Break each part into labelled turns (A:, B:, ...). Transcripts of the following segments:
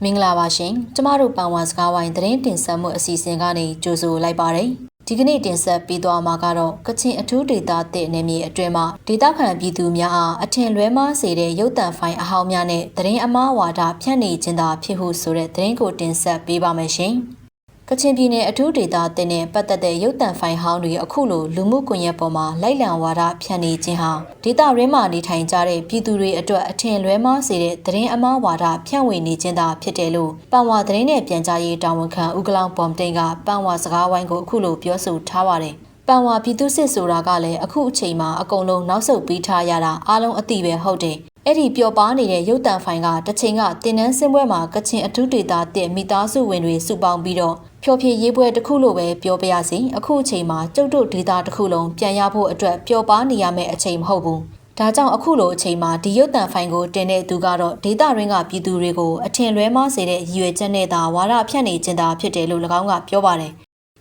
A: မင်္ဂလာပါရှင်ကျမတို့ပန်ဝါစကားဝိုင်းသတင်းတင်ဆက်မှုအစီအစဉ်ကနေကြိုဆိုလိုက်ပါတယ်ဒီကနေ့တင်ဆက်ပေးသွားမှာကတော့ကချင်အထူးဒေသတဲ့နယ်မြေအတွင်းမှာဒေသခံပြည်သူများအားအထင်လွဲမှားစေတဲ့ရုပ်သံဖိုင်အဟောင်းများနဲ့သတင်းအမှားဝါဒဖြန့်နေခြင်းသာဖြစ်ဟုဆိုတဲ့သတင်းကိုတင်ဆက်ပေးပါမယ်ရှင်ကချင်ပြည်နယ်အထူးဒေသတဲ့နဲ့ပတ်သက်တဲ့ရုပ်သံဖိုင်ဟောင်းတွေအခုလိုလူမှုကွန်ရက်ပေါ်မှာလိုက်လံဝါဒဖြန့်နေခြင်းဟာဒေသရင်းမှာနေထိုင်ကြတဲ့ပြည်သူတွေအတွက်အထင်လွဲမှားစေတဲ့သတင်းအမှားဝါဒဖြန့်ဝေနေခြင်းသာဖြစ်တယ်လို့ပန်ဝါသတင်းနဲ့ပြန်ကြားရေးတာဝန်ခံဦးကလောင်ပွန်တိန်ကပန်ဝါစကားဝိုင်းကိုအခုလိုပြောဆိုထားပါတယ်ပန်ဝါပြည်သူစစ်ဆိုတာကလည်းအခုအချိန်မှာအကုန်လုံးနောက်ဆုတ်ပြီးထားရတာအားလုံးအသိပဲဟုတ်တယ်အဲ့ဒီပျော်ပါနေတဲ့ရုပ်တံဖိုင်ကတချိန်ကတင်နန်းစင်းပွဲမှာကချင်အထူးဒေသတဲ့မိသားစုဝင်တွေစုပေါင်းပြီးတော့ဖျော်ဖြေရေးပွဲတစ်ခုလိုပဲပြောပြရစီအခုအချိန်မှာကျုပ်တို့ဒေသတစ်ခုလုံးပြန်ရဖို့အတွက်ပျော်ပါနေရမယ့်အချိန်မဟုတ်ဘူးဒါကြောင့်အခုလိုအချိန်မှာဒီရုပ်တံဖိုင်ကိုတင်တဲ့သူကတော့ဒေသရင်းကပြည်သူတွေကိုအထင်လွဲမှားစေတဲ့ရည်ရွယ်ချက်နဲ့သာဝါဒဖြန့်နေခြင်းသာဖြစ်တယ်လို့၎င်းကပြောပါတယ်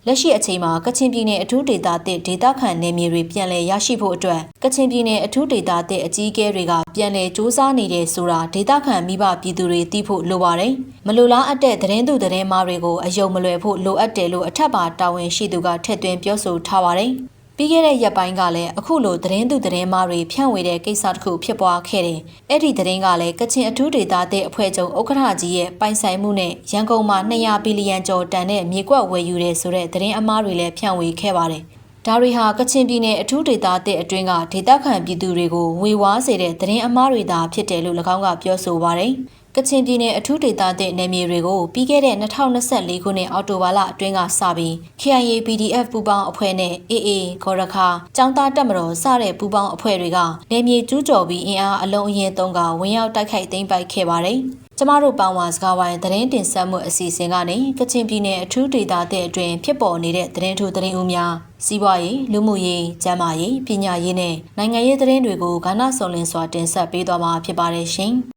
A: လက်ရှိအချိန်မှာကချင်ပြည်နယ်အထူးဒေသတဲ့ဒေသခံနယ်မြေတွေပြန်လည်ရရှိဖို့အတွက်ကချင်ပြည်နယ်အထူးဒေသတဲ့အကြီးအကဲတွေကပြန်လည်စ조사နေတဲ့ဆိုတာဒေသခံမိဘပြည်သူတွေသိဖို့လိုပါတယ်။မလိုလားအပ်တဲ့သတင်းသူသတင်းမားတွေကိုအယုံမလွယ်ဖို့လိုအပ်တယ်လို့အထက်ပါတာဝန်ရှိသူကထည့်သွင်းပြောဆိုထားပါတယ်။ပြီးခဲ့တဲ့ရက်ပိုင်းကလည်းအခုလိုသတင်းသူသတင်းမားတွေဖြန့်ဝေတဲ့ကိစ္စတစ်ခုဖြစ်ပွားခဲ့တယ်။အဲ့ဒီသတင်းကလည်းကချင်အထူးဒေသတဲ့အဖွဲ့ချုပ်ဥက္ကဋ္ဌကြီးရဲ့ပိုင်ဆိုင်မှုနဲ့ရန်ကုန်မှာ200ဘီလီယံကျော်တန်တဲ့မြေကွက်ဝယ်ယူတဲ့ဆိုတဲ့သတင်းအမှားတွေလည်းဖြန့်ဝေခဲ့ပါတယ်။ဒါတွေဟာကချင်ပြည်နယ်အထူးဒေသတဲ့အတွင်းကဒေသခံပြည်သူတွေကိုဝေဝါးစေတဲ့သတင်းအမှားတွေသာဖြစ်တယ်လို့၎င်းကပြောဆိုပါတယ်။ကချင်ပြည်နယ်အထူးဒေသတဲ့နယ်မြေတွေကိုပြီးခဲ့တဲ့2024ခုနှစ်အောက်တိုဘာလအတွင်းကစပြီး KIA PDF ပူးပေါင်းအဖွဲ့နဲ့ AA ဂေါ်ရခါကျောင်းသားတပ်မတော်စတဲ့ပူးပေါင်းအဖွဲ့တွေကနယ်မြေကျူးကျော်ပြီးအင်အားအလုံးအရင်သုံးကဝင်ရောက်တိုက်ခိုက်သိမ်းပိုက်ခဲ့ပါတယ်။ကျမတို့ပန်ဝါစကားဝိုင်းသတင်းတင်ဆက်မှုအစီအစဉ်ကနေကချင်ပြည်နယ်အထူးဒေသတဲ့အတွင်းဖြစ်ပေါ်နေတဲ့သတင်းထူးသတင်းဦးများစီးပွားရေးလူမှုရေးကျန်းမာရေးပညာရေးနဲ့နိုင်ငံရေးသတင်းတွေကိုကဏ္ဍစုံလင်စွာတင်ဆက်ပေးသွားမှာဖြစ်ပါတယ်ရှင်။